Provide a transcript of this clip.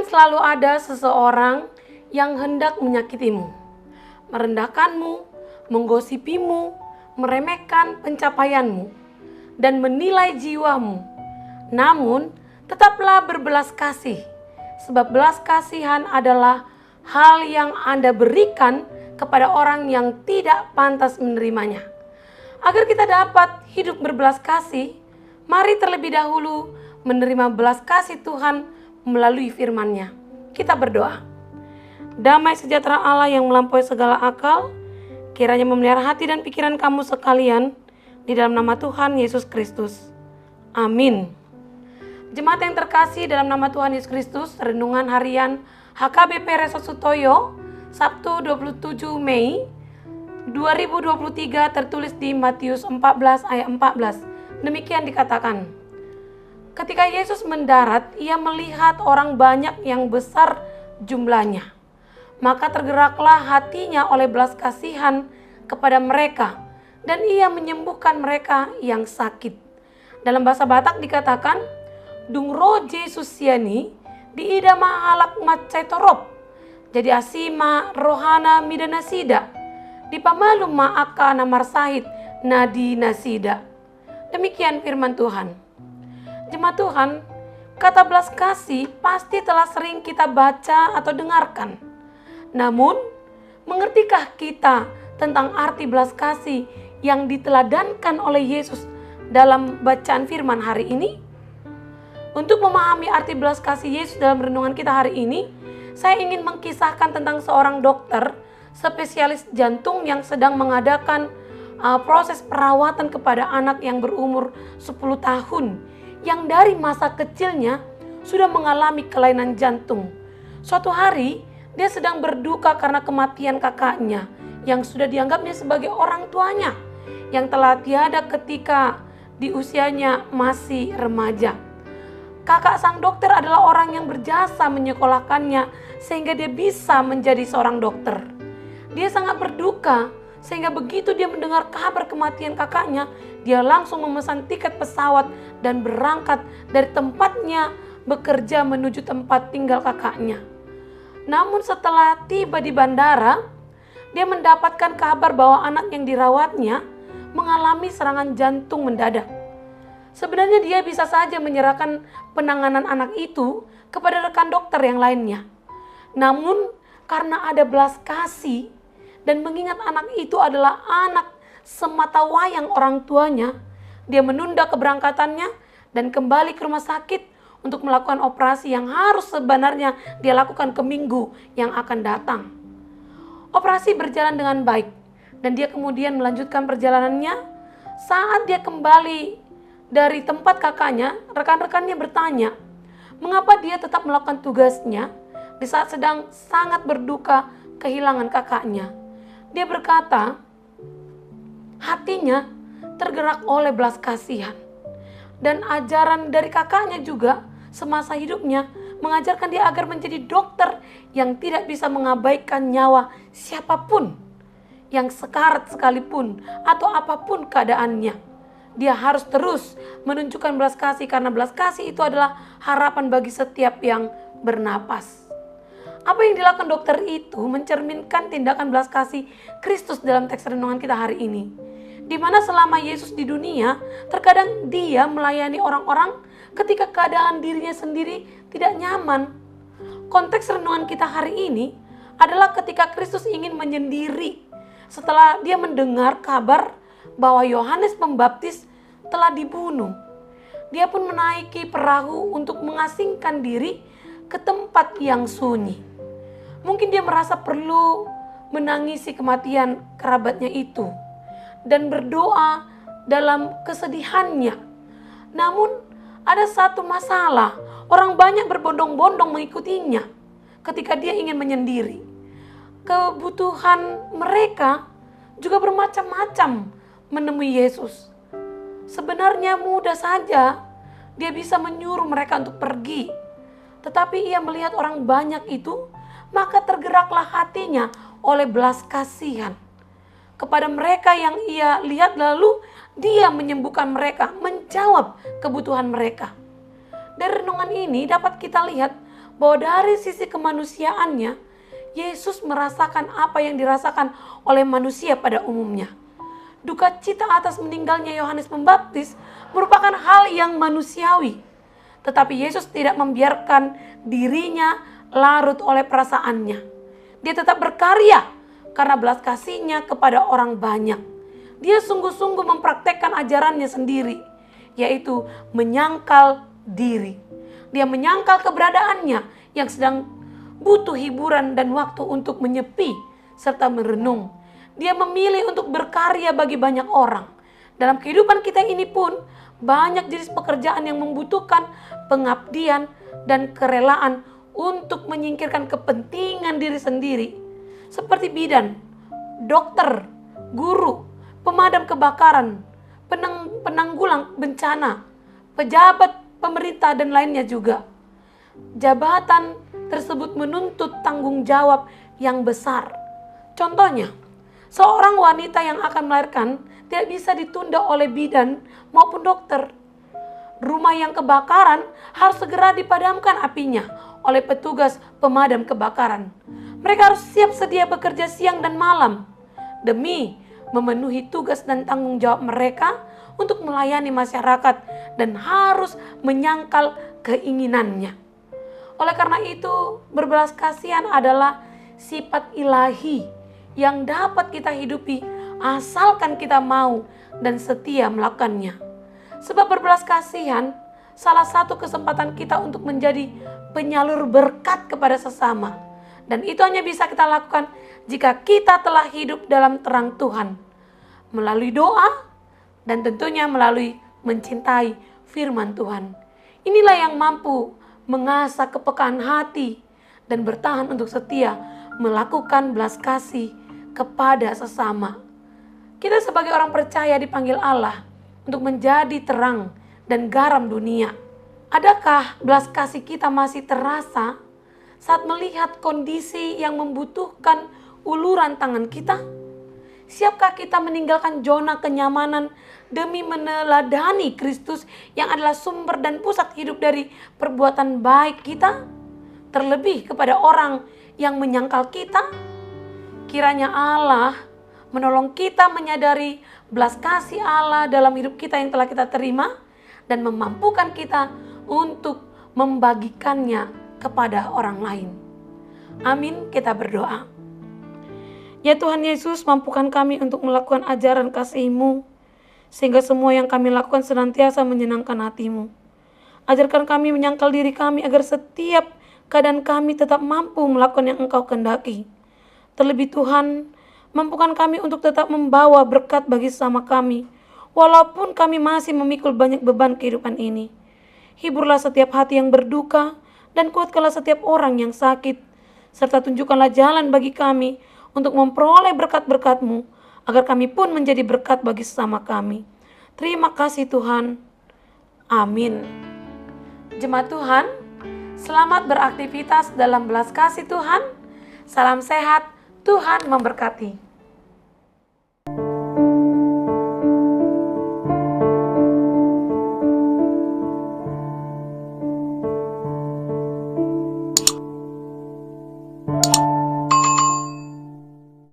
Akan selalu ada seseorang yang hendak menyakitimu, merendahkanmu, menggosipimu, meremehkan pencapaianmu, dan menilai jiwamu. Namun, tetaplah berbelas kasih, sebab belas kasihan adalah hal yang Anda berikan kepada orang yang tidak pantas menerimanya. Agar kita dapat hidup berbelas kasih, mari terlebih dahulu menerima belas kasih Tuhan melalui firman-Nya. Kita berdoa. Damai sejahtera Allah yang melampaui segala akal, kiranya memelihara hati dan pikiran kamu sekalian di dalam nama Tuhan Yesus Kristus. Amin. Jemaat yang terkasih dalam nama Tuhan Yesus Kristus, renungan harian HKBP Resort Sutoyo, Sabtu 27 Mei 2023 tertulis di Matius 14 ayat 14. Demikian dikatakan, ketika Yesus mendarat, ia melihat orang banyak yang besar jumlahnya. Maka tergeraklah hatinya oleh belas kasihan kepada mereka, dan ia menyembuhkan mereka yang sakit. Dalam bahasa Batak dikatakan, dung roje susiani di ida mahalak macaitorop, jadi asima rohana midana sida, di pamalum ma'aka namar sahid nadi nasida. Demikian firman Tuhan. Jemaat Tuhan, kata belas kasih pasti telah sering kita baca atau dengarkan. Namun, mengertikah kita tentang arti belas kasih yang diteladankan oleh Yesus dalam bacaan firman hari ini? Untuk memahami arti belas kasih Yesus dalam renungan kita hari ini, saya ingin mengkisahkan tentang seorang dokter spesialis jantung yang sedang mengadakan proses perawatan kepada anak yang berumur 10 tahun yang dari masa kecilnya sudah mengalami kelainan jantung. Suatu hari, dia sedang berduka karena kematian kakaknya yang sudah dianggapnya sebagai orang tuanya yang telah tiada ketika di usianya masih remaja. Kakak sang dokter adalah orang yang berjasa menyekolahkannya sehingga dia bisa menjadi seorang dokter. Dia sangat berduka sehingga begitu dia mendengar kabar kematian kakaknya, dia langsung memesan tiket pesawat dan berangkat dari tempatnya bekerja menuju tempat tinggal kakaknya. Namun setelah tiba di bandara, dia mendapatkan kabar bahwa anak yang dirawatnya mengalami serangan jantung mendadak. Sebenarnya dia bisa saja menyerahkan penanganan anak itu kepada rekan dokter yang lainnya. Namun karena ada belas kasih dan mengingat anak itu adalah anak semata wayang orang tuanya, dia menunda keberangkatannya dan kembali ke rumah sakit untuk melakukan operasi yang harus sebenarnya dia lakukan ke minggu yang akan datang. Operasi berjalan dengan baik dan dia kemudian melanjutkan perjalanannya. Saat dia kembali dari tempat kakaknya, rekan-rekannya bertanya, mengapa dia tetap melakukan tugasnya di saat sedang sangat berduka kehilangan kakaknya. Dia berkata, hatinya tergerak oleh belas kasihan. Dan ajaran dari kakaknya juga semasa hidupnya mengajarkan dia agar menjadi dokter yang tidak bisa mengabaikan nyawa siapapun yang sekarat sekalipun atau apapun keadaannya. Dia harus terus menunjukkan belas kasih karena belas kasih itu adalah harapan bagi setiap yang bernapas. Apa yang dilakukan dokter itu mencerminkan tindakan belas kasih Kristus dalam teks renungan kita hari ini. Di mana selama Yesus di dunia, terkadang dia melayani orang-orang ketika keadaan dirinya sendiri tidak nyaman. Konteks renungan kita hari ini adalah ketika Kristus ingin menyendiri setelah dia mendengar kabar bahwa Yohanes Pembaptis telah dibunuh. Dia pun menaiki perahu untuk mengasingkan diri ke tempat yang sunyi. Mungkin dia merasa perlu menangisi kematian kerabatnya itu dan berdoa dalam kesedihannya. Namun ada satu masalah, orang banyak berbondong-bondong mengikutinya ketika dia ingin menyendiri. Kebutuhan mereka juga bermacam-macam menemui Yesus. Sebenarnya mudah saja dia bisa menyuruh mereka untuk pergi. Tetapi ia melihat orang banyak itu, maka tergeraklah hatinya oleh belas kasihan kepada mereka yang ia lihat, lalu dia menyembuhkan mereka, menjawab kebutuhan mereka. Dari renungan ini dapat kita lihat bahwa dari sisi kemanusiaannya, Yesus merasakan apa yang dirasakan oleh manusia pada umumnya. Duka cita atas meninggalnya Yohanes Pembaptis merupakan hal yang manusiawi. Tetapi Yesus tidak membiarkan dirinya larut oleh perasaannya. Dia tetap berkarya karena belas kasihnya kepada orang banyak. Dia sungguh-sungguh mempraktekkan ajarannya sendiri, yaitu menyangkal diri. Dia menyangkal keberadaannya yang sedang butuh hiburan dan waktu untuk menyepi serta merenung. Dia memilih untuk berkarya bagi banyak orang. Dalam kehidupan kita ini pun banyak jenis pekerjaan yang membutuhkan pengabdian dan kerelaan untuk menyingkirkan kepentingan diri sendiri. Seperti bidan, dokter, guru, pemadam kebakaran, penanggulang bencana, pejabat pemerintah dan lainnya juga. Jabatan tersebut menuntut tanggung jawab yang besar. Contohnya, seorang wanita yang akan melahirkan tidak bisa ditunda oleh bidan maupun dokter. Rumah yang kebakaran harus segera dipadamkan apinya oleh petugas pemadam kebakaran. Mereka harus siap sedia bekerja siang dan malam demi memenuhi tugas dan tanggung jawab mereka untuk melayani masyarakat dan harus menyangkal keinginannya. Oleh karena itu, berbelas kasihan adalah sifat ilahi yang dapat kita hidupi asalkan kita mau dan setia melakukannya. Sebab berbelas kasihan salah satu kesempatan kita untuk menjadi penyalur berkat kepada sesama. Dan itu hanya bisa kita lakukan jika kita telah hidup dalam terang Tuhan. Melalui doa dan tentunya melalui mencintai firman Tuhan. Inilah yang mampu mengasah kepekaan hati dan bertahan untuk setia melakukan belas kasih kepada sesama. Kita sebagai orang percaya dipanggil Allah untuk menjadi terang dan garam dunia. Adakah belas kasih kita masih terasa saat melihat kondisi yang membutuhkan uluran tangan kita? Siapkah kita meninggalkan zona kenyamanan demi meneladani Kristus yang adalah sumber dan pusat hidup dari perbuatan baik kita? Terlebih kepada orang yang menyangkal kita? Kiranya Allah menolong kita menyadari belas kasih Allah dalam hidup kita yang telah kita terima dan memampukan kita untuk membagikannya kepada orang lain. Amin, kita berdoa. Ya Tuhan Yesus, mampukan kami untuk melakukan ajaran kasih-Mu, sehingga semua yang kami lakukan senantiasa menyenangkan hati-Mu. Ajarkan kami menyangkal diri kami agar setiap keadaan kami tetap mampu melakukan yang Engkau kehendaki. Terlebih Tuhan, mampukan kami untuk tetap membawa berkat bagi sesama kami, walaupun kami masih memikul banyak beban kehidupan ini. Hiburlah setiap hati yang berduka, dan kuatkanlah setiap orang yang sakit, serta tunjukkanlah jalan bagi kami untuk memperoleh berkat-berkat-Mu, agar kami pun menjadi berkat bagi sesama kami. Terima kasih Tuhan. Amin. Jemaat Tuhan, selamat beraktivitas dalam belas kasih Tuhan. Salam sehat, Tuhan memberkati.